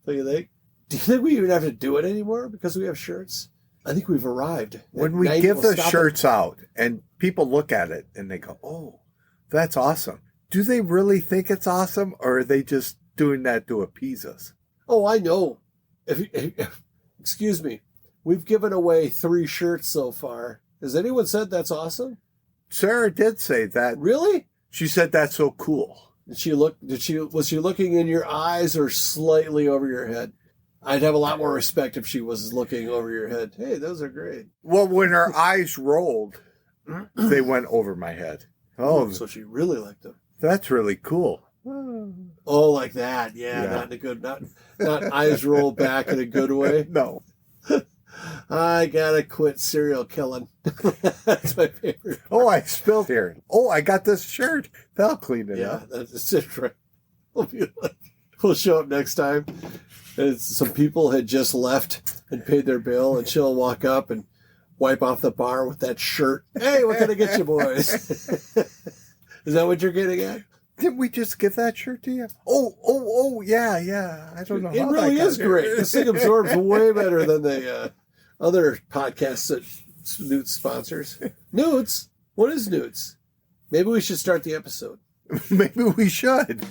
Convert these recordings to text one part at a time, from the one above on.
Don't you think? Do you think we even have to do it anymore because we have shirts? I think we've arrived. When we give the shirts out and people look at it and they go, oh, that's awesome. Do they really think it's awesome, or are they just doing that to appease us? Oh, I know. Excuse me. We've given away 3 shirts so far. Has anyone said that's awesome? Sarah did say that. Really? She said that's so cool. Was she looking in your eyes or slightly over your head? I'd have a lot more respect if she was looking over your head. Hey, those are great. Well, when her eyes rolled, they went over my head. Oh, so she really liked them. That's really cool. Oh, like that. Yeah. Not in a good, not eyes roll back in a good way. No. I gotta quit serial killing. That's my favorite. Oh, I spilled here. Oh, I got this shirt. That'll clean it up. Yeah, that's it. Right. We'll show up next time. And some people had just left and paid their bill, and she'll walk up and wipe off the bar with that shirt. Hey, what can I get you, boys? Is that what you're getting at? Didn't we just give that shirt to you? Oh, yeah. I don't know. It really is great. This thing absorbs way better than the other podcasts that Newt sponsors. Newt's? What is Newt's? Maybe we should start the episode. Maybe we should.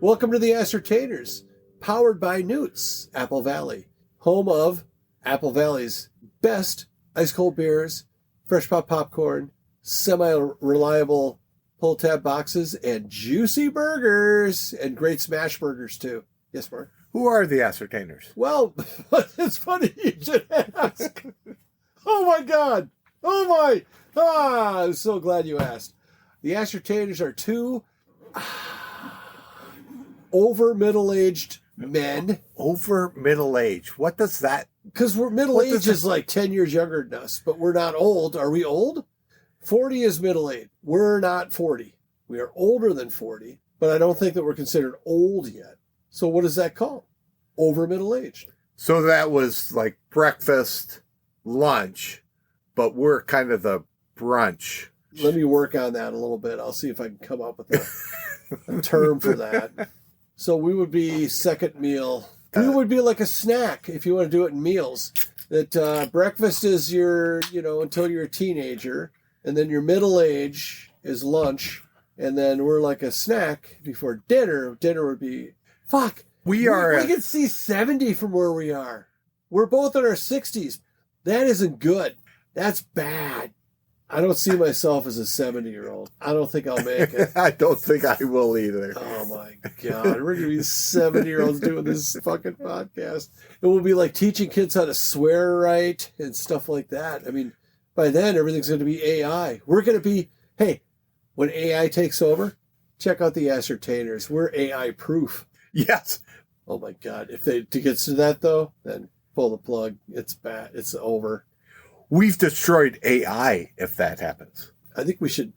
Welcome to TheAscertainers, powered by Newt's, Apple Valley, home of Apple Valley's best ice cold beers, fresh pop popcorn, semi-reliable pull tab boxes, and juicy burgers, and great smash burgers too. Yes, Mark? Who are the Ascertainers? Well, it's funny you should ask. Oh my God. Oh my. I'm so glad you asked. The Ascertainers are 2 over middle-aged men. Over middle-aged. What does that? Because we're middle-aged is like 10 years younger than us, but we're not old. Are we old? 40 is middle-aged. We're not 40. We are older than 40, but I don't think that we're considered old yet. So what is that called? Over middle-aged. So that was like breakfast, lunch, but we're kind of the brunch. Let me work on that a little bit. I'll see if I can come up with a term for that. So we would be second meal. We would be like a snack if you want to do it in meals. That breakfast is your, until you're a teenager. And then your middle age is lunch. And then we're like a snack before dinner. Dinner would be, We can see 70 from where we are. We're both in our 60s. That isn't good. That's bad. I don't see myself as a 70-year-old. I don't think I'll make it. I don't think I will either. Oh, my God. We're going to be 70-year-olds doing this fucking podcast. It will be like teaching kids how to swear right and stuff like that. I mean, by then, everything's going to be AI. We're going to be, hey, when AI takes over, check out the Ascertainers. We're AI-proof. Yes. Oh, my God. If it gets to that, though, then pull the plug. It's bad. It's over. We've destroyed AI if that happens. I think we should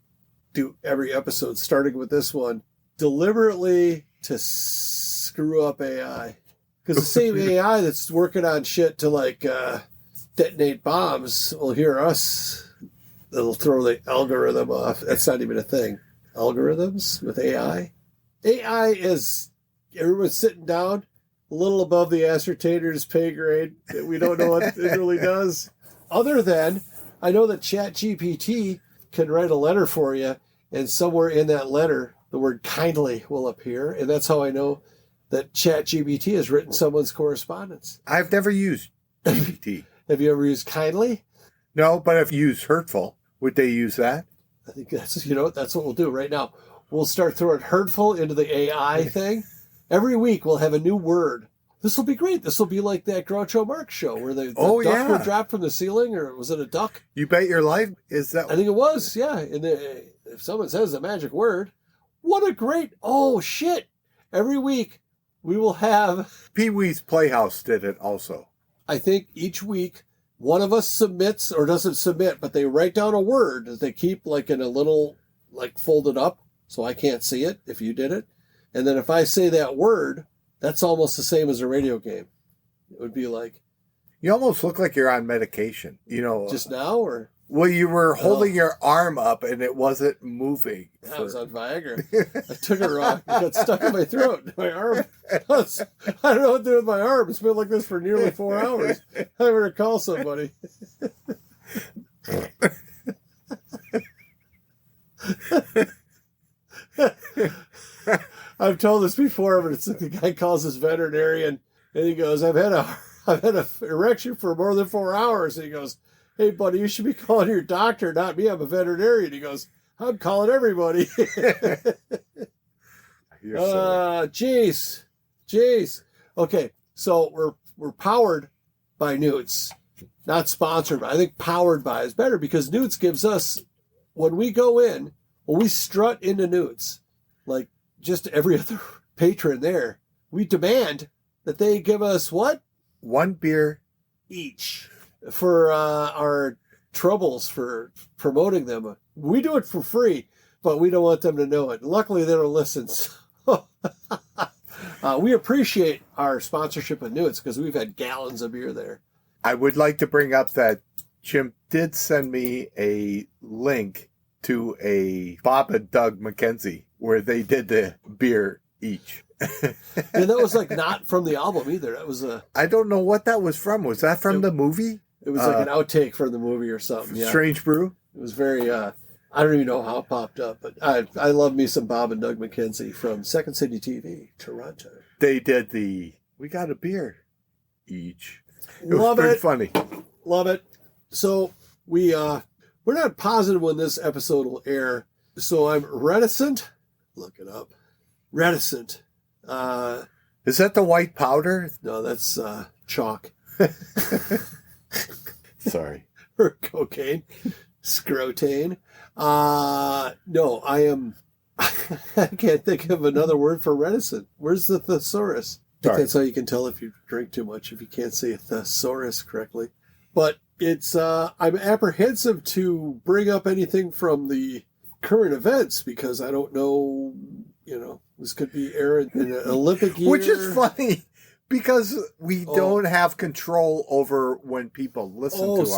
do every episode, starting with this one, deliberately to screw up AI. Because the same AI that's working on shit to, like, detonate bombs will hear us. It'll throw the algorithm off. That's not even a thing. Algorithms with AI? AI is, everyone's sitting down a little above the Ascertainers' pay grade. We don't know what it really does. Other than, I know that ChatGPT can write a letter for you, and somewhere in that letter, the word kindly will appear, and that's how I know that ChatGPT has written someone's correspondence. I've never used GPT. Have you ever used kindly? No, but I've used hurtful. Would they use that? I think that's, that's what we'll do right now. We'll start throwing hurtful into the AI thing. Every week we'll have a new word. This will be great. This will be like that Groucho Marx show where the duck would drop from the ceiling, or was it a duck? You Bet Your Life? Is that? I think it was, yeah. And if someone says the magic word, what a great, oh shit. Every week we will have. Pee-wee's Playhouse did it also. I think each week one of us submits or doesn't submit, but they write down a word that they keep like in a little, like folded up so I can't see it if you did it. And then if I say that word, that's almost the same as a radio game. It would be like... You almost look like you're on medication, Just now, or... Well, you were holding your arm up and it wasn't moving. I was on Viagra. I took it wrong. It got stuck in my throat. My arm. I don't know what to do with my arm. It's been like this for nearly 4 hours. I better call somebody. I've told this before, but it's the guy calls his veterinarian and he goes, I've had an erection for more than 4 hours. And he goes, hey, buddy, you should be calling your doctor, not me. I'm a veterinarian. He goes, I'm calling everybody. Jeez. Okay, so we're powered by Newt's. Not sponsored, but I think powered by is better because Newt's gives us, when we go in, when we strut into Newt's, like just every other patron there, we demand that they give us what? 1 beer each. For our troubles for promoting them. We do it for free, but we don't want them to know it. Luckily, they don't listen. So we appreciate our sponsorship of Newt's because we've had gallons of beer there. I would like to bring up that Jim did send me a link to a Bob and Doug McKenzie where they did the beer each. And that was like not from the album either. That was I don't know what that was from. Was that from the movie? It was like an outtake from the movie or something. Yeah. Strange Brew? It was very, I don't even know how it popped up, but I love me some Bob and Doug McKenzie from Second City TV, Toronto. They did we got a beer each. It Love was pretty it. funny. Love it. So we're not positive when this episode will air, so I'm reticent. Look it up. Reticent. Is that the white powder? No, that's chalk. Sorry. Or cocaine. Scrotane. No, I am... I can't think of another word for reticent. Where's the thesaurus? I think that's how you can tell if you drink too much, if you can't say a thesaurus correctly. But it's... I'm apprehensive to bring up anything from the current events because I don't know, this could be aired in an Olympic year. Which is funny. Because we don't have control over when people listen to us.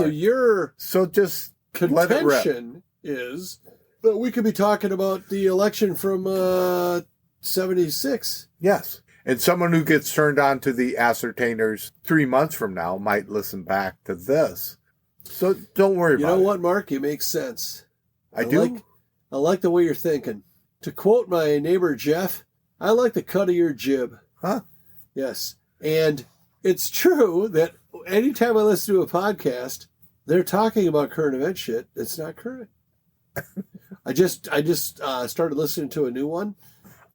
So just let it rip. Contention is that we could be talking about the election from 76. Yes. And someone who gets turned on to the Ascertainers 3 months from now might listen back to this. So don't worry about it. You know what, Mark? You make sense. I do? I like the way you're thinking. To quote my neighbor Jeff, I like the cut of your jib. Huh? Yes. And it's true that anytime I listen to a podcast, they're talking about current event shit. It's not current. I just started listening to a new one.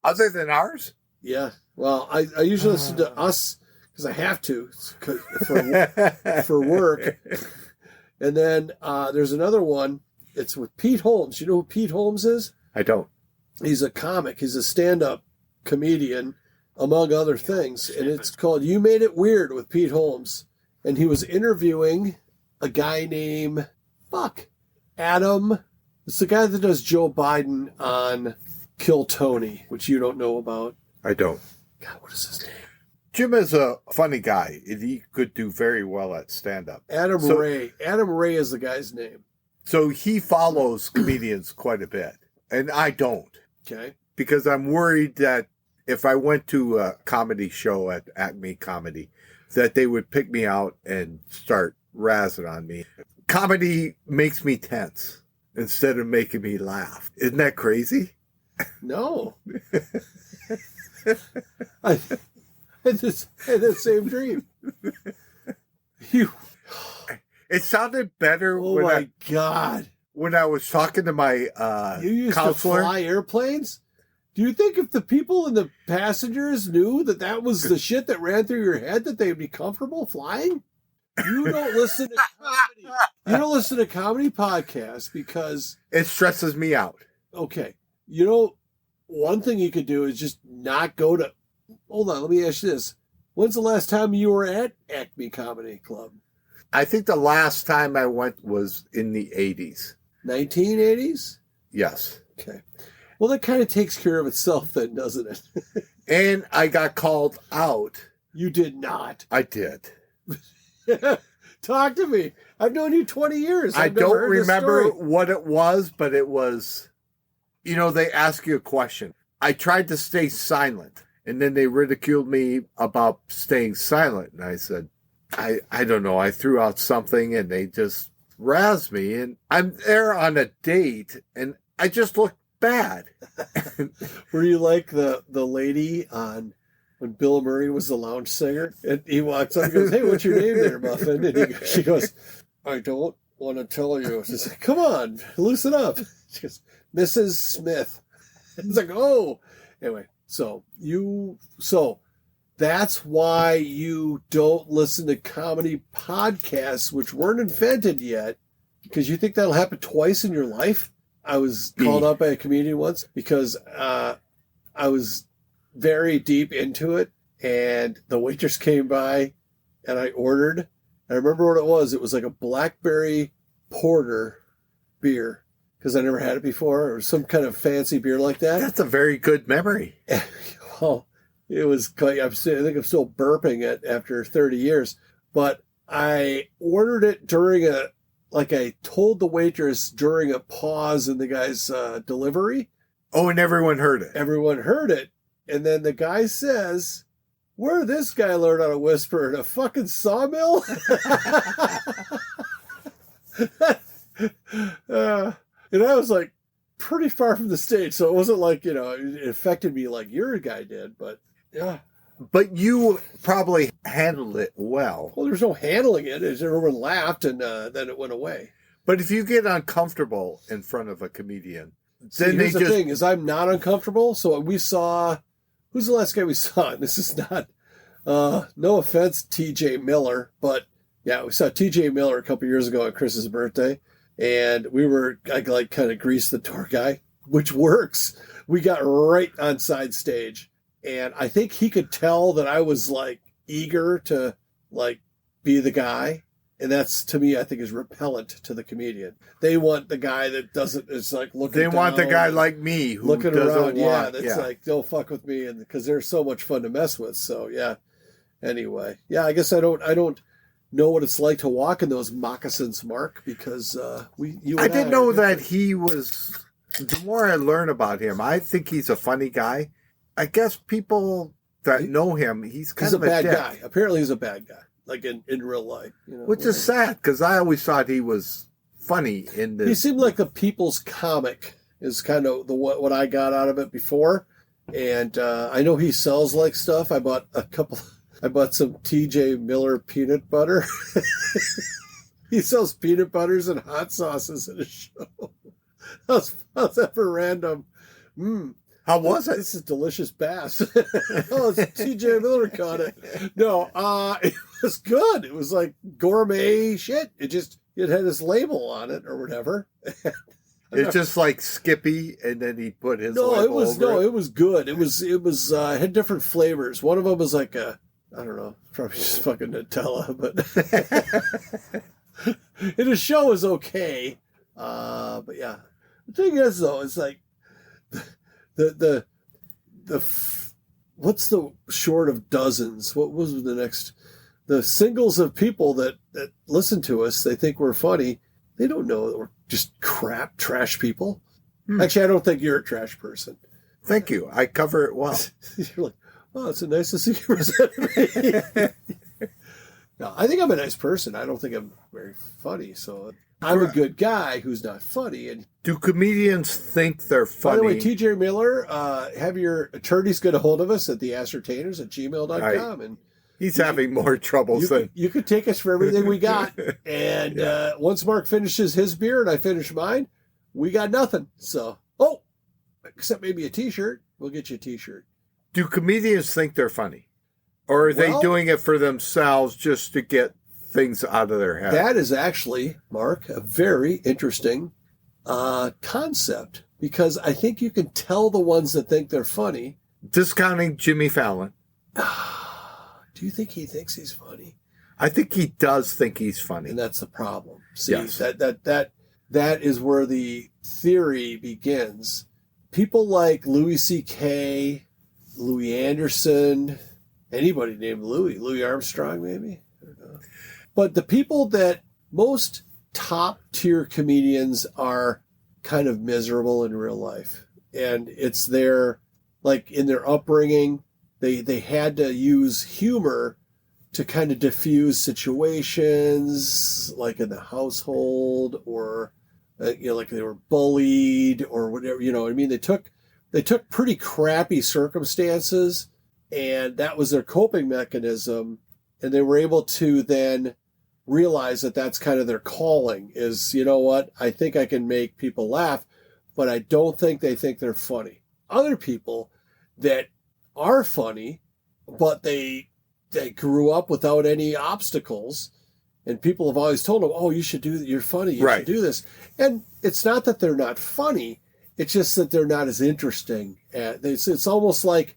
Other than ours? Yeah. Well, I usually listen to us because I have to for work. And then there's another one. It's with Pete Holmes. You know who Pete Holmes is? I don't. He's a comic. He's a stand-up comedian, among other things. And it's called You Made It Weird with Pete Holmes. And he was interviewing a guy named, Adam. It's the guy that does Joe Biden on Kill Tony, which you don't know about. I don't. God, what is his name? Jim is a funny guy. He could do very well at stand-up. Adam Ray. Adam Ray is the guy's name. So he follows comedians quite a bit. And I don't. Okay. Because I'm worried that if I went to a comedy show at Acme Comedy, that they would pick me out and start razzing on me. Comedy makes me tense instead of making me laugh. Isn't that crazy? No. I had the same dream. It sounded better God. When I was talking to my You used counselor. to fly airplanes? Do you think if the people and the passengers knew that was the shit that ran through your head, that they'd be comfortable flying? You don't listen to comedy. You don't listen to comedy podcasts because... It stresses me out. Okay. One thing you could do is just not go to... Hold on, let me ask you this. When's the last time you were at Acme Comedy Club? I think the last time I went was in the 80s. 1980s? Yes. Okay. Well, that kind of takes care of itself then, doesn't it? And I got called out. You did not. I did. Talk to me. I've known you 20 years. I don't remember what it was, but it was, they ask you a question. I tried to stay silent, and then they ridiculed me about staying silent. And I said, I don't know. I threw out something, and they just razzed me. And I'm there on a date, and I just look bad. Were you like the lady on when Bill Murray was the lounge singer? And he walks up and goes, "Hey, what's your name there, Muffin?" And she goes, "I don't want to tell you." She's like, "Come on, loosen up." She goes, "Mrs. Smith." It's like, oh. Anyway, so that's why you don't listen to comedy podcasts, which weren't invented yet, because you think that'll happen twice in your life. I was called up by a comedian once because I was very deep into it, and the waitress came by, and I ordered. I remember what it was. It was like a blackberry porter beer, because I never had it before, or some kind of fancy beer like that. That's a very good memory. Well, it was quite, I think I'm still burping it after 30 years, but I ordered it during I told the waitress during a pause in the guy's delivery. Oh, and everyone heard it. Everyone heard it. And then the guy says, "Where did this guy learn how to whisper? In a fucking sawmill?" And I was like pretty far from the stage, so it wasn't like, it affected me like your guy did, but yeah. But you probably handled it well. Well, there's no handling it. Everyone laughed, and then it went away. But if you get uncomfortable in front of a comedian, then here's the thing: is I'm not uncomfortable. So we saw, who's the last guy we saw? And this is not, no offense, T.J. Miller, but yeah, we saw T.J. Miller a couple years ago on Chris's birthday, and I kind of greased the tour guy, which works. We got right on side stage. And I think he could tell that I was like eager to like be the guy. And that's, to me, I think is repellent to the comedian. They want the guy that is like looking down. They want the guy like me who looking doesn't around. That's like, don't fuck with me. And because they're so much fun to mess with. So yeah. Anyway. Yeah, I guess I don't know what it's like to walk in those moccasins, Mark, because I didn't know that he was, the more I learn about him, I think he's a funny guy. I guess people that know him, he's a bad guy. Apparently he's a bad guy, like in real life. Which is sad, because I always thought he was funny in this. He seemed like the people's comic is kind of what I got out of it before. And I know he sells like stuff. I bought some T.J. Miller peanut butter. He sells peanut butters and hot sauces in a show. How's that for random? How was it? This is delicious bass. Oh, it's T.J. Miller caught it. No, it was good. It was like gourmet shit. It had his label on it or whatever. It's just like Skippy, and then he put his label over it. It was good. It was had different flavors. One of them was like I don't know, probably just fucking Nutella, but and his show was okay. But yeah, the thing is though, it's like the what's the short of dozens? What was the next? The singles of people that listen to us, they think we're funny. They don't know that we're just crap, trash people. Actually, I don't think you're a trash person. Thank you. I cover it well. You're like, oh, it's nice to see you present me. No, I think I'm a nice person. I don't think I'm very funny. So I'm a good guy who's not funny. And do comedians think they're funny? By the way, TJ Miller, have your attorneys get a hold of us at TheAscertainers at gmail.com. And he's having more trouble than... You could take us for everything we got. And once Mark finishes his beer and I finish mine, we got nothing. So, except maybe a T-shirt. We'll get you a T-shirt. Do comedians think they're funny? Or are they doing it for themselves just to get things out of their head? That is actually, Mark, a very interesting concept. Because I think you can tell the ones that think they're funny. Discounting Jimmy Fallon. Do you think he thinks he's funny? I think he does think he's funny. And that's the problem. See, Yes. that is where the theory begins. People like Louis C.K., Louis Anderson, anybody named Louis Armstrong, maybe. I don't know. But the people that most top tier comedians are kind of miserable in real life, and it's their, like, in their upbringing, they had to use humor to kind of diffuse situations, like in the household, or like they were what I mean. They took pretty crappy circumstances, and that was their coping mechanism, and they were able to then realize that that's kind of their calling. Is, you know what? I think I can make people laugh, but I don't think they think they're funny. Other people that are funny, but they grew up without any obstacles, and people have always told them, "Oh, you're funny, you should do this." And it's not that they're not funny; it's just that they're not as interesting. It's almost like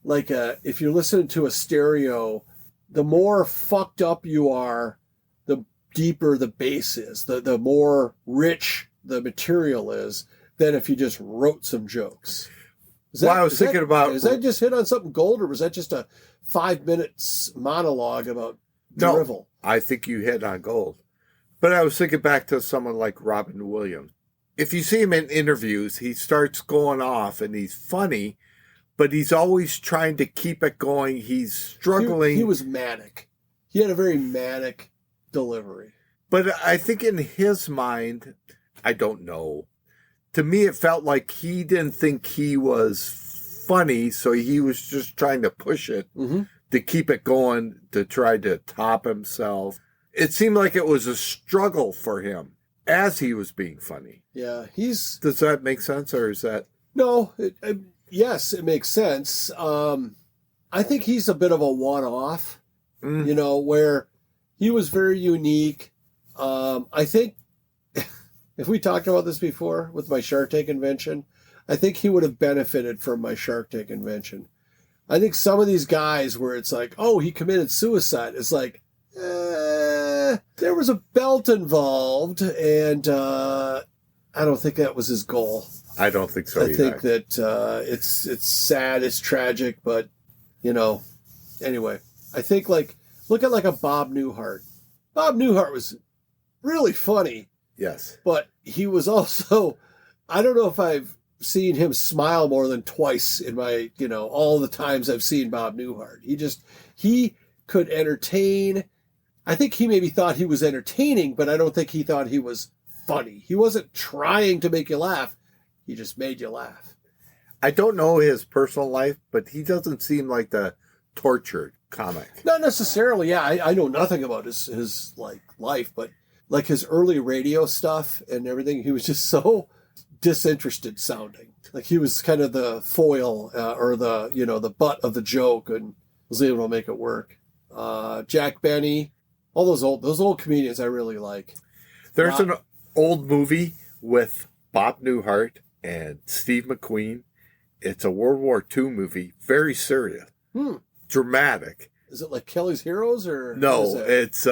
if you're listening to a stereo, the more fucked up you are, the deeper the bass is, the more rich the material is than if you just wrote some jokes. Is that just hit on something gold, or was that just a 5 minutes monologue about drivel? No, I think you hit on gold. But I was thinking back to someone like Robin Williams. If you see him in interviews, he starts going off and he's funny, but he's always trying to keep it going. He's struggling. He was manic. He had a very manic delivery. But I think in his mind, I don't know. To me, it felt like he didn't think he was funny, so he was just trying to push it to keep it going, to try to top himself. It seemed like it was a struggle for him as he was being funny. Yeah, Does that make sense, or is that... No, yes, it makes sense. I think he's a bit of a one-off, where he was very unique. I think, if we talked about this before with my Shark Tank invention, I think he would have benefited from my Shark Tank invention. I think some of these guys where it's like, oh, he committed suicide. It's like, there was a belt involved, and I don't think that was his goal. I don't think so either. I think that it's sad, it's tragic, but, anyway. I think, look at a Bob Newhart. Bob Newhart was really funny. Yes. But he was also, I don't know if I've seen him smile more than twice in my, all the times I've seen Bob Newhart. He could entertain. I think he maybe thought he was entertaining, but I don't think he thought he was funny. He wasn't trying to make you laugh. He just made you laugh. I don't know his personal life, but he doesn't seem like the tortured comic. Not necessarily. Yeah, I know nothing about his life, but his early radio stuff and everything, he was just so disinterested sounding. Like he was kind of the foil or the butt of the joke, and was able to make it work. Jack Benny, all those old comedians I really like. There's an old movie with Bob Newhart and Steve McQueen. It's a World War II movie, very serious, dramatic. Is it like Kelly's Heroes or no? It's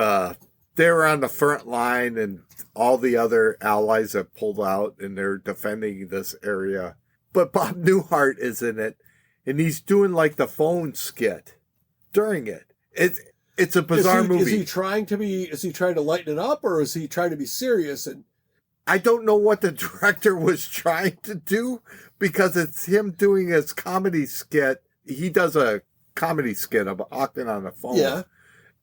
they're on the front line, and all the other allies have pulled out, and they're defending this area. But Bob Newhart is in it, and he's doing like the phone skit during it. It's a bizarre movie. Is he trying to lighten it up, or is he trying to be serious? And I don't know what the director was trying to do, because it's him doing his comedy skit. He does a comedy skit of talking on the phone. Yeah.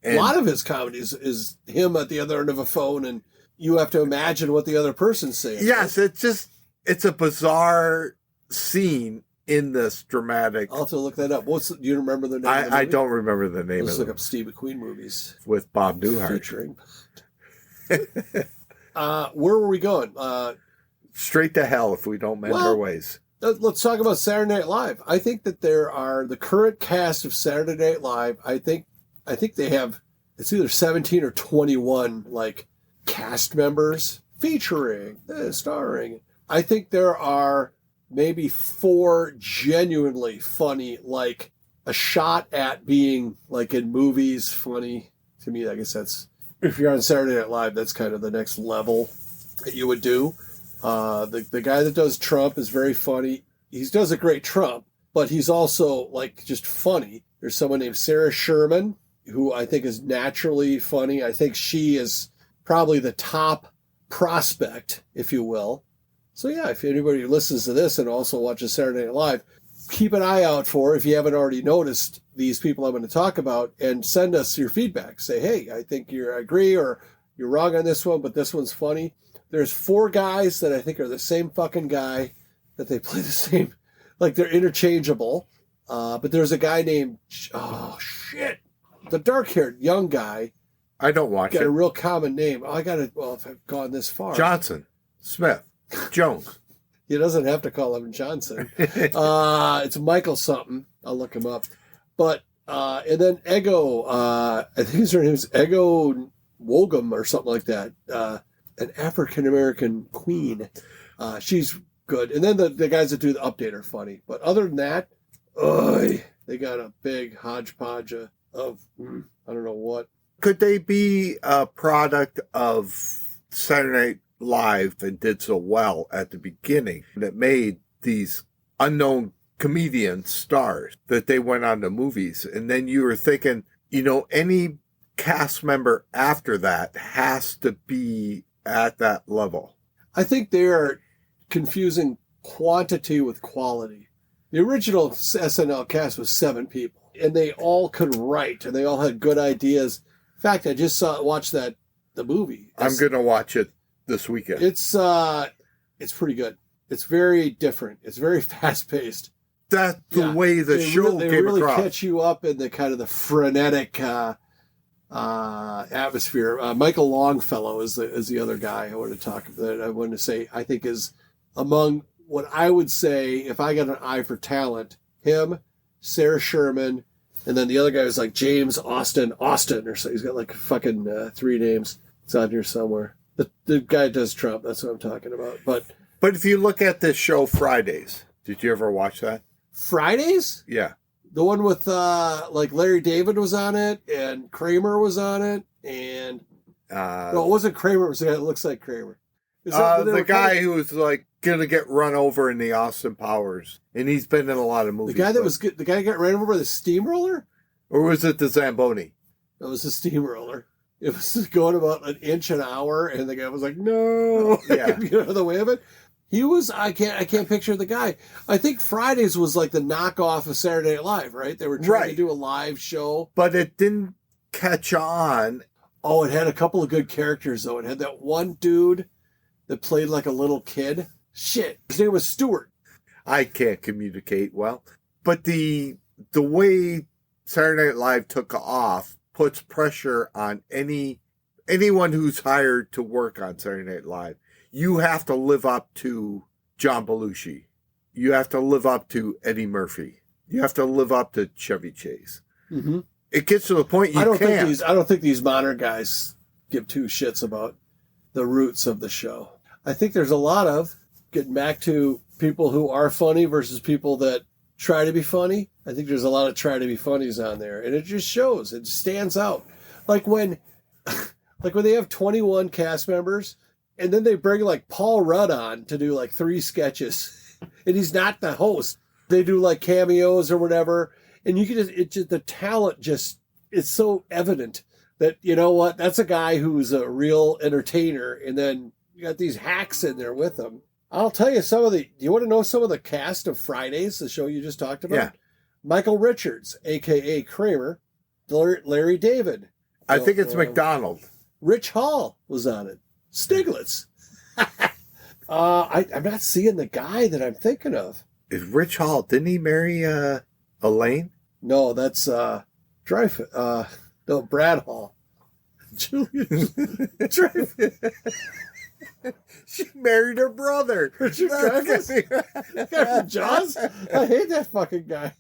And a lot of his comedies is him at the other end of a phone, and you have to imagine what the other person's saying. Yes, right? It's a bizarre scene in this dramatic. I'll have to look that up. Do you remember the name of the movie? I don't remember the name of it. Let's look up Steve McQueen movies. With Bob Newhart. Featuring. Where were we going? Straight to hell if we don't mend our ways. Let's talk about Saturday Night Live. I think that there are the current cast of Saturday Night Live. I think they have, it's either 17 or 21 cast members featuring, starring. I think there are maybe 4 genuinely funny, a shot at being in movies funny. To me, I guess that's, if you're on Saturday Night Live, that's kind of the next level that you would do. The guy that does Trump is very funny. He does a great Trump, but he's also like just funny. There's someone named Sarah Sherman, who I think is naturally funny. I think she is probably the top prospect, if you will. So yeah, if anybody listens to this and also watches Saturday Night Live, keep an eye out for, if you haven't already noticed, these people I'm going to talk about, and send us your feedback. Say, hey, I think I agree, or you're wrong on this one, but this one's funny. There's 4 guys that I think are the same fucking guy, that they play the same, like they're interchangeable. But there's a guy named, the dark-haired young guy. I don't watch got it. a real common name. If I've gone this far. Johnson, Smith, Jones. He doesn't have to call him Johnson. It's Michael something. I'll look him up. But, and then Ego, I think her name's Ego Wogum or something like that. An African-American queen. She's good. And then the guys that do the update are funny. But other than that, they got a big hodgepodge of I don't know what. Could they be a product of Saturday Night Live and did so well at the beginning that made these unknown comedian stars that they went on to movies? And then you were thinking, any cast member after that has to be at that level. I think they are confusing quantity with quality. The original SNL cast was 7 people, and they all could write, and they all had good ideas. In fact, I just watched the movie. I'm going to watch it this weekend. It's pretty good. It's very different. It's very fast paced. That's the way the show they came really across. Catch you up in the kind of the frenetic atmosphere. Michael Longfellow is the other guy I want to say I think is among what I would say, if I got an eye for talent, him, Sarah Sherman, and then the other guy was like James Austin or so. He's got like fucking 3 names. It's on here somewhere. The guy does Trump. That's what I'm talking about. But if you look at this show Fridays, did you ever watch that? Fridays? Yeah. The one with like Larry David was on it, and Kramer was on it, and no, it wasn't Kramer. It was the guy that looks like Kramer. The guy who was like gonna get run over in the Austin Powers, and he's been in a lot of movies. The guy got ran over by the steamroller, or was it the Zamboni? It was a steamroller. It was going about an inch an hour, and the guy was like, "No, yeah, get out of the way of it." He was. I can't picture the guy. I think Fridays was like the knockoff of Saturday Night Live, right? They were trying to do a live show, but it didn't catch on. Oh, it had a couple of good characters though. It had that one dude that played like a little kid. Shit, his name was Stewart. I can't communicate well, but the way Saturday Night Live took off puts pressure on anyone who's hired to work on Saturday Night Live. You have to live up to John Belushi. You have to live up to Eddie Murphy. You have to live up to Chevy Chase. Mm-hmm. It gets to the point I don't think these modern guys give 2 shits about the roots of the show. I think there's a lot of getting back to people who are funny versus people that try to be funny. I think there's a lot of try to be funnies on there, and it just shows. It stands out. Like when they have 21 cast members, and then they bring like Paul Rudd on to do like 3 sketches, and he's not the host. They do like cameos or whatever, and you can the talent it's so evident that, you know what, that's a guy who's a real entertainer, and then you got these hacks in there with him. I'll tell you do you want to know some of the cast of Fridays, the show you just talked about? Yeah. Michael Richards, a.k.a. Kramer, Larry David. I think it's McDonald. Rich Hall was on it. Stiglitz. I'm not seeing the guy that I'm thinking of. Is Rich Hall, didn't he marry Elaine? No, that's Dreyfus. No, Brad Hall. Julius Dreyfus. She married her brother. Richard Dreyfuss? From Jaws? I hate that fucking guy.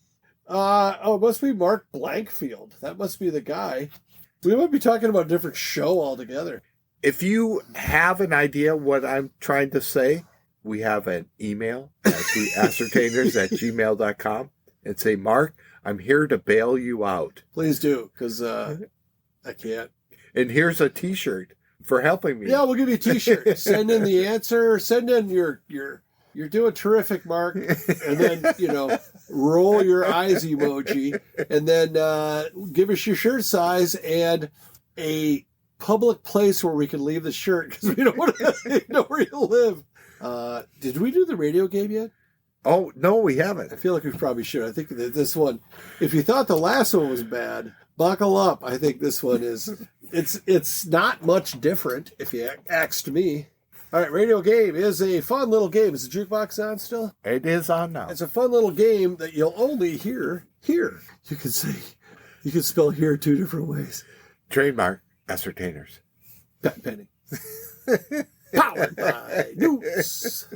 It must be Mark Blankfield. That must be the guy. We might be talking about a different show altogether. If you have an idea what I'm trying to say, we have an email at TheAscertainers@gmail.com and say, Mark, I'm here to bail you out. Please do, because I can't. And here's a T-shirt for helping me. Yeah, we'll give you a T-shirt. Send in the answer. Send in you're doing terrific, Mark. And then, roll your eyes emoji. And then give us your shirt size and a public place where we can leave the shirt because we don't want to know where you live. Did we do the radio game yet? Oh, no, we haven't. I feel like we probably should. I think that this one, if you thought the last one was bad, buckle up. I think this one is, it's not much different if you asked me. All right, radio game is a fun little game. Is the jukebox on still? It is on now. It's a fun little game that you'll only hear here. You can spell here 2 different ways. Trademark Ascertainers. Pat Penny. Powered by Newt.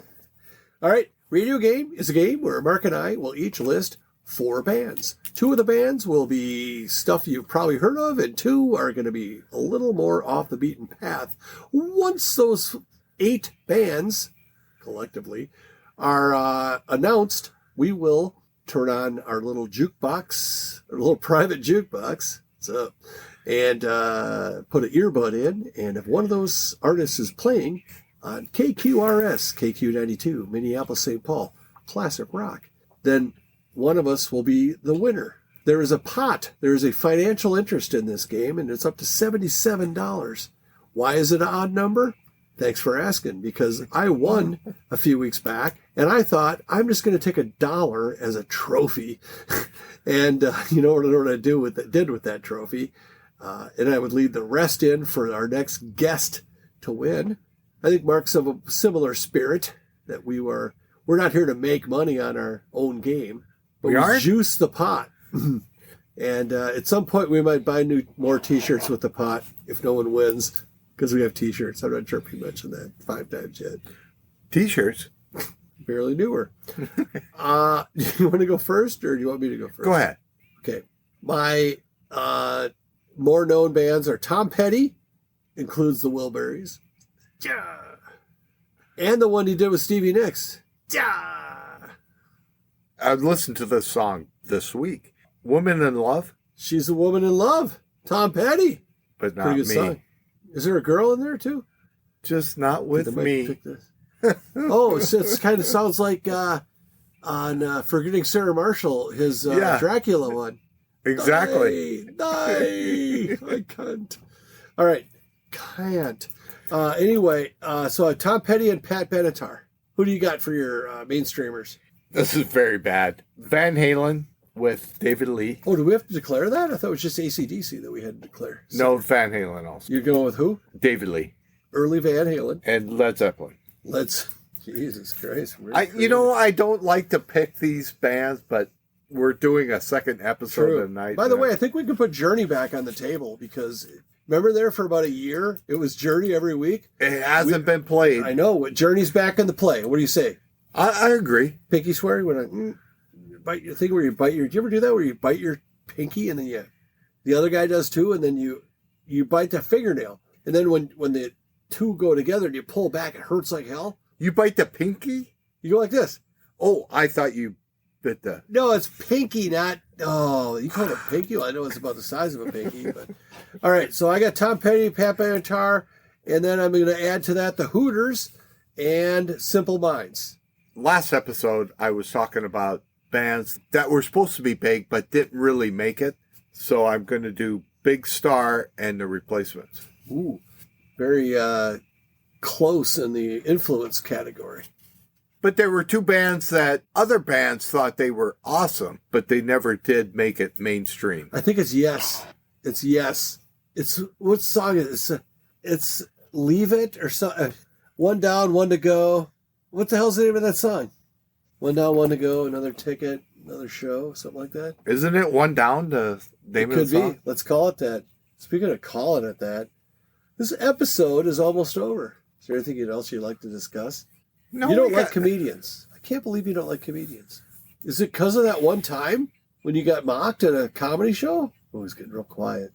All right, radio game is a game where Mark and I will each list 4 bands. 2 of the bands will be stuff you've probably heard of, and 2 are going to be a little more off the beaten path. Once those 8 bands, collectively, are announced, we will turn on our little jukebox, our little private jukebox. What's up? And put an earbud in, and if one of those artists is playing on KQRS, KQ92, Minneapolis, St. Paul, classic rock, then one of us will be the winner. There is a pot. There is a financial interest in this game, and it's up to $77. Why is it an odd number? Thanks for asking, because I won a few weeks back, and I thought, I'm just going to take $1 as a trophy. And you know what I did with that trophy? And I would lead the rest in for our next guest to win. I think Mark's of a similar spirit that we're not here to make money on our own game, but we juice the pot. And at some point we might buy more T-shirts with the pot if no one wins, because we have T-shirts. I'm not sure if we mentioned that 5 times yet. T-shirts? Barely knew her. Do you want to go first, or do you want me to go first? Go ahead. Okay. My more known bands are Tom Petty, includes the Wilburys, and the one he did with Stevie Nicks. I've listened to this song this week. Woman in Love? She's a Woman in Love. Tom Petty. But not Pretty good me. song. Is there a girl in there too? Just not with me. Oh, it kind of sounds like on Forgetting Sarah Marshall, his Dracula one. Exactly. Die. I can't. All right. Can't. Anyway, so Tom Petty and Pat Benatar. Who do you got for your mainstreamers? This is very bad. Van Halen with David Lee. Oh, do we have to declare that? I thought it was just AC/DC that we had to declare. No, Van Halen also. You're going with who? David Lee. Early Van Halen. And Led Zeppelin. Jesus Christ. I don't like to pick these bands, but we're doing a second episode tonight. By the way, I think we could put Journey back on the table, because remember there for about a year, it was Journey every week. It hasn't been played. I know. Journey's back in the play. What do you say? I agree. Pinky swearing when bite your thing where you bite your. Do you ever do that where you bite your pinky and then the other guy does too, and then you bite the fingernail, and then when the two go together and you pull back, it hurts like hell. You bite the pinky? You go like this. Oh, I thought you bit the. No, it's pinky, not. Oh, you call it pinky? Well, I know it's about the size of a pinky, but all right. So I got Tom Petty, Pat Benatar, and then I'm going to add to that the Hooters and Simple Minds. Last episode, I was talking about bands that were supposed to be big but didn't really make it. So I'm going to do Big Star and the Replacements. Ooh, very close in the influence category. But there were 2 bands that other bands thought they were awesome, but they never did make it mainstream. I think it's Yes. It's Yes. It's what song is it? It's Leave It or something. One Down, One to Go. What the hell's the name of that song? One Down, One to Go, another ticket, another show, something like that. Isn't it One Down, the name of the song? Could be. Let's call it that. Speaking of calling it that, this episode is almost over. Is there anything else you'd like to discuss? No, you don't like comedians. I can't believe you don't like comedians. Is it because of that one time when you got mocked at a comedy show? Oh, he's getting real quiet.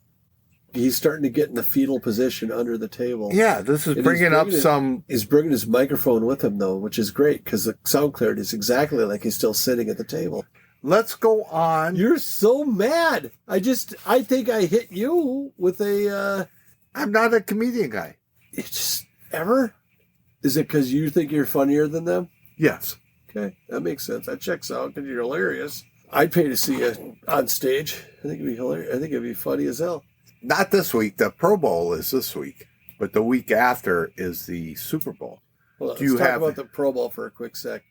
He's starting to get in the fetal position under the table. Yeah, this is bringing up some... He's bringing his microphone with him, though, which is great because the sound clarity is exactly like he's still sitting at the table. Let's go on. You're so mad. I think I hit you with a... I'm not a comedian guy. It's just, ever? Is it because you think you're funnier than them? Yes. Okay, that makes sense. That checks out because you're hilarious. I'd pay to see you on stage. I think it'd be hilarious. I think it'd be funny as hell. Not this week. The Pro Bowl is this week, but the week after is the Super Bowl. Well, let's talk about the Pro Bowl for a quick sec.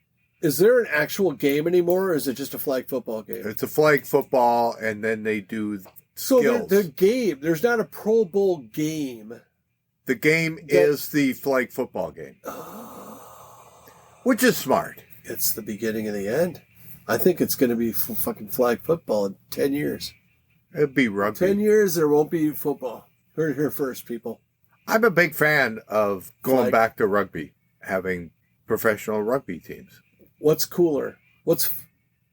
Is there an actual game anymore, or is it just a flag football game? It's a flag football, and then they do so skills. The game, there's not a Pro Bowl game. The game is the flag football game, which is smart. It's the beginning of the end. I think it's going to be fucking flag football in 10 years. It'd be rugby. 10 years, there won't be football. Heard it here first, people. I'm a big fan of going back to rugby, having professional rugby teams. What's cooler? What's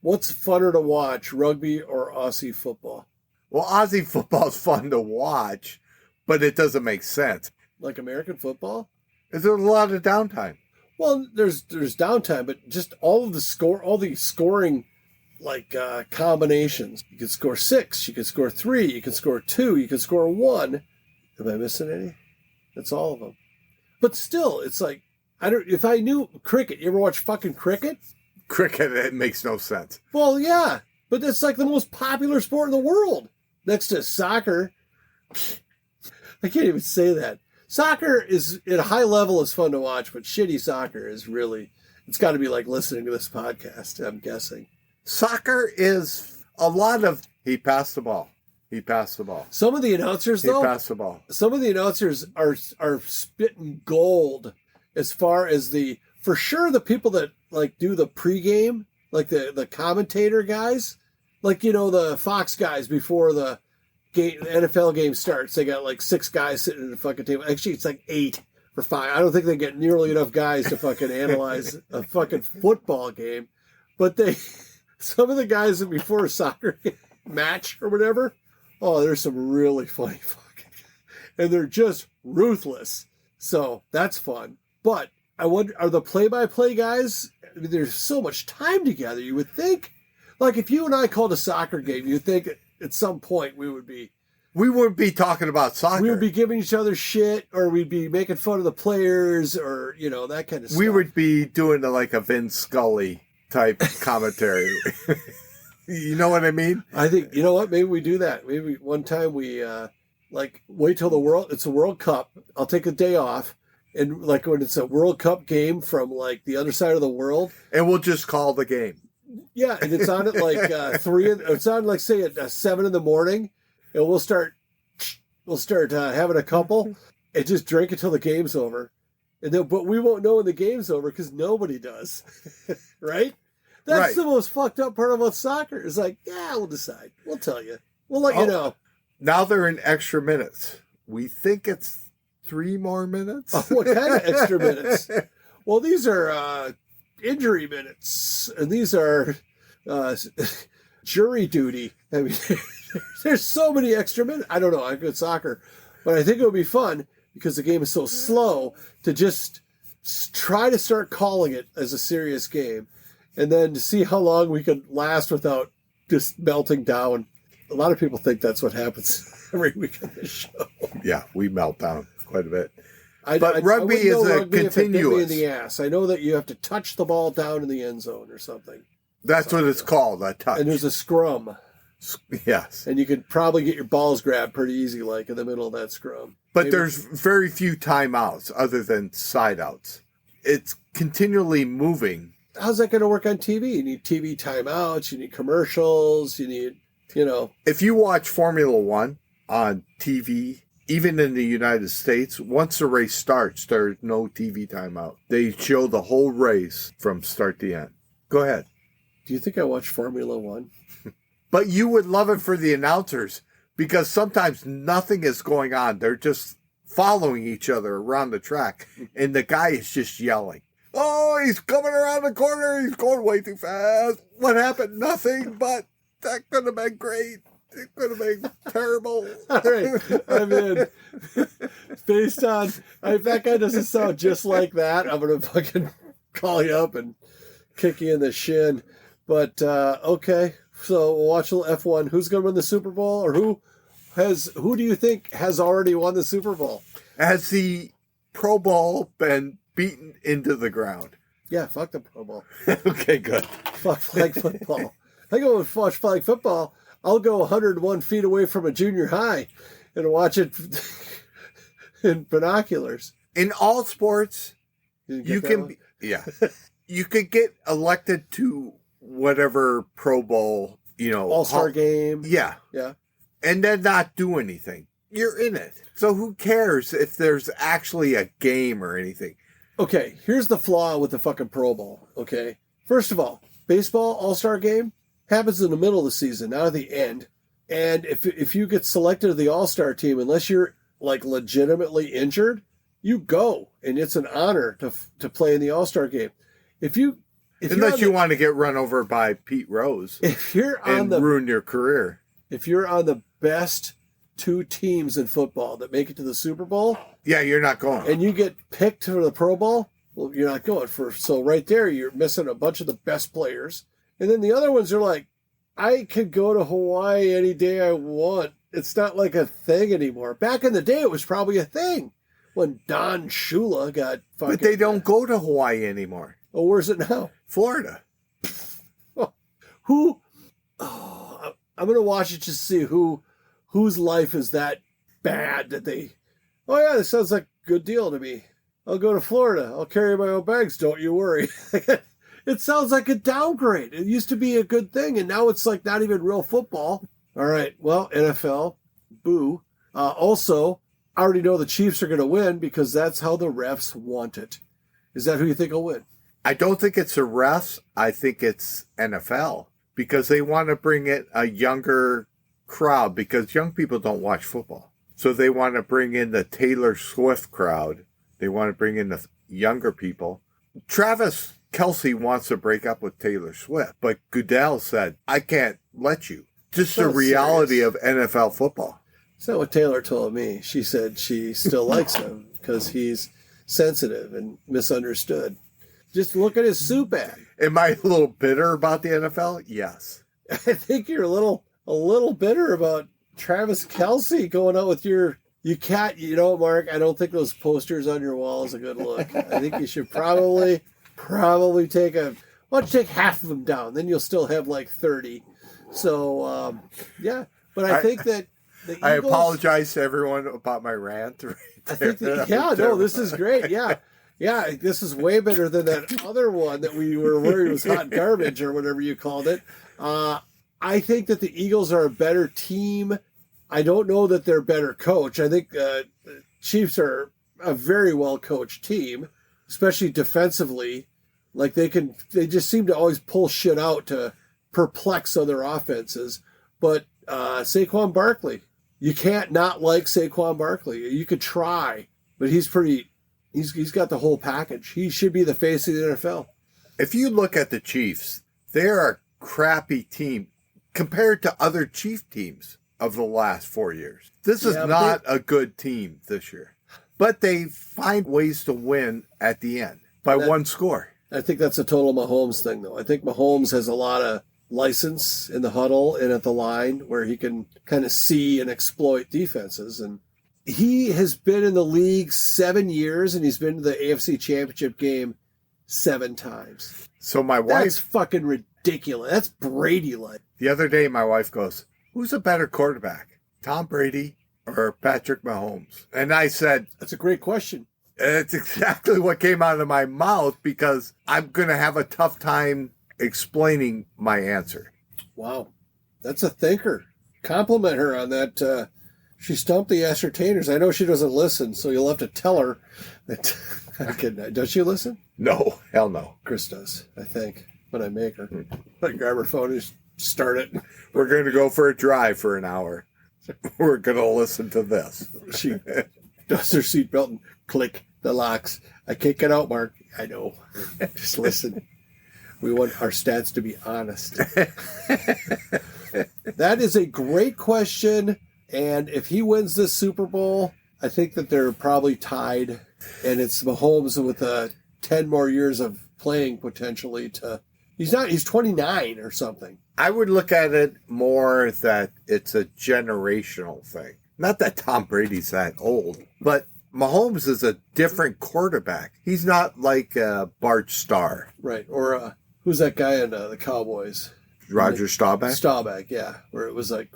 funner to watch, rugby or Aussie football? Well, Aussie football is fun to watch, but it doesn't make sense. Like American football? There's a lot of downtime. Well, there's downtime, but just all the scoring, like combinations. You can score 6, you can score 3, you can score 2, you can score 1. Am I missing any? That's all of them. But still, it's like if I knew cricket, you ever watch fucking cricket? Cricket, it makes no sense. Well, yeah, but it's like the most popular sport in the world, next to soccer. I can't even say that. Soccer is at a high level is fun to watch, but shitty soccer is really, it's got to be like listening to this podcast, I'm guessing. Soccer is a lot of, he passed the ball. He passed the ball. Some of the announcers, though, he passed the ball. Some of the announcers are spitting gold as far as for sure the people that like do the pregame, like the commentator guys, like, the Fox guys before the NFL game starts. They got like 6 guys sitting at the fucking table. Actually, it's like 8 or 5. I don't think they get nearly enough guys to fucking analyze a fucking football game. But some of the guys that before a soccer match or whatever, oh, there's some really funny fucking, and they're just ruthless. So that's fun. But I wonder, are the play-by-play guys? I mean, there's so much time together. You would think, like, if you and I called a soccer game, you'd think at some point we wouldn't be talking about soccer. We would be giving each other shit, or we'd be making fun of the players, or that kind of stuff. We would be doing like a Vince Scully type commentary. You know what I mean? I think, you know what? Maybe we do that. Maybe one time we wait till it's a World Cup. I'll take a day off. And like when it's a World Cup game from like the other side of the world. And we'll just call the game. Yeah. And it's on at like 3, it's on like say at 7 a.m. And we'll start having a couple and just drink until the game's over. But we won't know when the game's over because nobody does. Right? That's right. The most fucked up part about soccer. It's like, yeah, we'll decide. We'll tell you. We'll let you know. Now they're in extra minutes. We think it's 3 more minutes. Oh, what kind of extra minutes? Well, these are injury minutes, and these are jury duty. I mean, there's so many extra minutes. I don't know. I'm good soccer, but I think it would be fun because the game is so slow to just try to start calling it as a serious game, and then to see how long we could last without just melting down. A lot of people think that's what happens every week on this show. Yeah, we melt down quite a bit. But rugby is a continuous. In the ass. I know that you have to touch the ball down in the end zone or something. That's what it's called, a touch. And there's a scrum. Yes. And you could probably get your balls grabbed pretty easy, like in the middle of that scrum. But there's very few timeouts other than side outs. It's continually moving. How's that going to work on TV? You need TV timeouts. You need commercials. You need, If you watch Formula One on TV, even in the United States, once the race starts, there's no TV timeout. They show the whole race from start to end. Go ahead. Do you think I watch Formula One? But you would love it for the announcers because sometimes nothing is going on. They're just following each other around the track, and the guy is just yelling. Oh, he's coming around the corner. He's going way too fast. What happened? Nothing, but that could have been great. It could have been terrible. All right. I mean, based on, if that guy doesn't sound just like that, I'm going to fucking call you up and kick you in the shin. But, okay. So we'll watch a little F1. Who's going to win the Super Bowl? Or who do you think has already won the Super Bowl? Has the Pro Bowl been beaten into the ground? Yeah, fuck the Pro Bowl. Okay, good. Fuck flag football. I go and watch flag football. I'll go 101 feet away from a junior high and watch it in binoculars. In all sports, you can you could get elected to whatever Pro Bowl, All-Star game. Yeah. Yeah. And then not do anything. You're in it. So who cares if there's actually a game or anything? Okay, here's the flaw with the fucking Pro Bowl, okay? First of all, baseball All-Star game happens in the middle of the season, not at the end. And if you get selected to the All-Star team, unless you're like legitimately injured, you go, and it's an honor to play in the All-Star game. Unless you want to get run over by Pete Rose, ruin your career. If you're on the best two teams in football that make it to the Super Bowl, yeah, you're not going, and you get picked for the Pro Bowl, well, you're not going for. So right there, you're missing a bunch of the best players. And then the other ones are like, I could go to Hawaii any day I want. It's not like a thing anymore. Back in the day, it was probably a thing when Don Shula got fucking... But they don't go to Hawaii anymore. Oh, where's it now? Florida. Who... Oh, I'm going to watch it just to see whose life is that bad that they... Oh, yeah, this sounds like a good deal to me. I'll go to Florida. I'll carry my own bags. Don't you worry. It sounds like a downgrade. It used to be a good thing, and now it's like not even real football. All right, well, NFL, boo. Also, I already know the Chiefs are going to win because that's how the refs want it. Is that who you think will win? I don't think it's the refs. I think it's NFL because they want to bring in a younger crowd because young people don't watch football. So they want to bring in the Taylor Swift crowd. They want to bring in the younger people. Travis Kelce wants to break up with Taylor Swift, but Goodell said, I can't let you. Just the reality of NFL football. That's not what Taylor told me. She said she still likes him because he's sensitive and misunderstood. Just look at his suit bag. Am I a little bitter about the NFL? Yes. I think you're a little bitter about Travis Kelce going out with your... You can't, Mark, I don't think those posters on your wall is a good look. I think you should probably take why don't you take half of them down? Then you'll still have like 30. So, yeah. But I think that the Eagles... I apologize to everyone about my rant. Right there. This is great. Yeah. Yeah, this is way better than that other one that we were worried was hot garbage or whatever you called it. I think that the Eagles are a better team. I don't know that they're a better coach. I think the Chiefs are a very well-coached team, especially defensively. Like they just seem to always pull shit out to perplex other offenses. But Saquon Barkley, you can't not like Saquon Barkley. You could try, but he's got the whole package. He should be the face of the NFL. If you look at the Chiefs, they're a crappy team compared to other Chief teams of the last 4 years. This is not a good team this year. But they find ways to win at the end by one score. I think that's a total Mahomes thing, though. I think Mahomes has a lot of license in the huddle and at the line where he can kind of see and exploit defenses. And he has been in the league 7 years, and he's been to the AFC Championship game 7 times. So my wife... That's fucking ridiculous. That's Brady-like. The other day, my wife goes, who's a better quarterback, Tom Brady or Patrick Mahomes? And I said... That's a great question. It's exactly what came out of my mouth because I'm going to have a tough time explaining my answer. Wow. That's a thinker. Compliment her on that. She stumped the ascertainers. I know she doesn't listen, so you'll have to tell her that. Does she listen? No, hell no. Chris does, I think, when I make her. I grab her phone and start it. We're going to go for a drive for an hour. We're going to listen to this. She does her seatbelt and click the locks. I can't get out, Mark. I know. Just listen. We want our stats to be honest. That is a great question. And if he wins this Super Bowl, I think that they're probably tied. And it's Mahomes with 10 more years of playing potentially to He's not. He's 29 or something. I would look at it more that it's a generational thing. Not that Tom Brady's that old, but Mahomes is a different quarterback. He's not like Bart Starr. Right. Or who's that guy in the Cowboys? Roger Staubach? Staubach, yeah. Where it was like,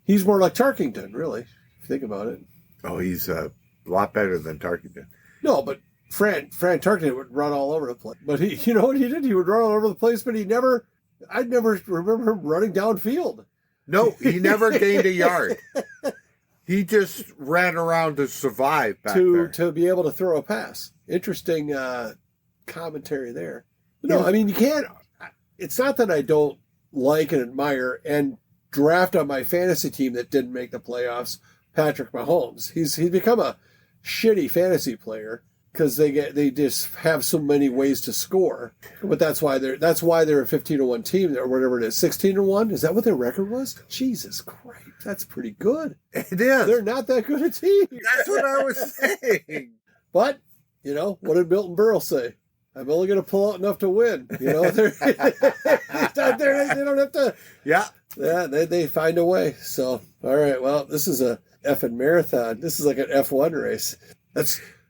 he's more like Tarkington, really, if you think about it. Oh, he's a lot better than Tarkington. No, but Fran Tarkington would run all over the place. But he, you know what he did? He would run all over the place, but I'd never remember him running downfield. No, he never gained a yard. He just ran around to survive back there. To be able to throw a pass. Interesting commentary there. No, I mean, you can't. It's not that I don't like and admire and draft on my fantasy team that didn't make the playoffs Patrick Mahomes. He's become a shitty fantasy player because they just have so many ways to score. But that's why they're a 15-1 team or whatever it is. 16-1? Is that what their record was? Jesus Christ, that's pretty good. It is. They're not that good a team. That's what I was saying. But, what did Milton Berle say? I'm only going to pull out enough to win. They don't have to. Yeah. Yeah, they find a way. So, all right. Well, this is a effing marathon. This is like an F1 race.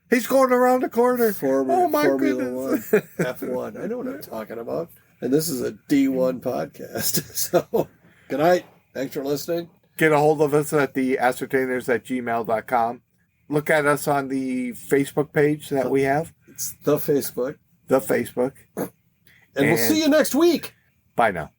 He's going around the corner. Formula goodness. 1, F1. I know what I'm talking about. And this is a D1 podcast. So, good night. Thanks for listening. Get a hold of us at TheAscertainers@gmail.com. Look at us on the Facebook page that we have. It's the Facebook. The Facebook. And we'll see you next week. Bye now.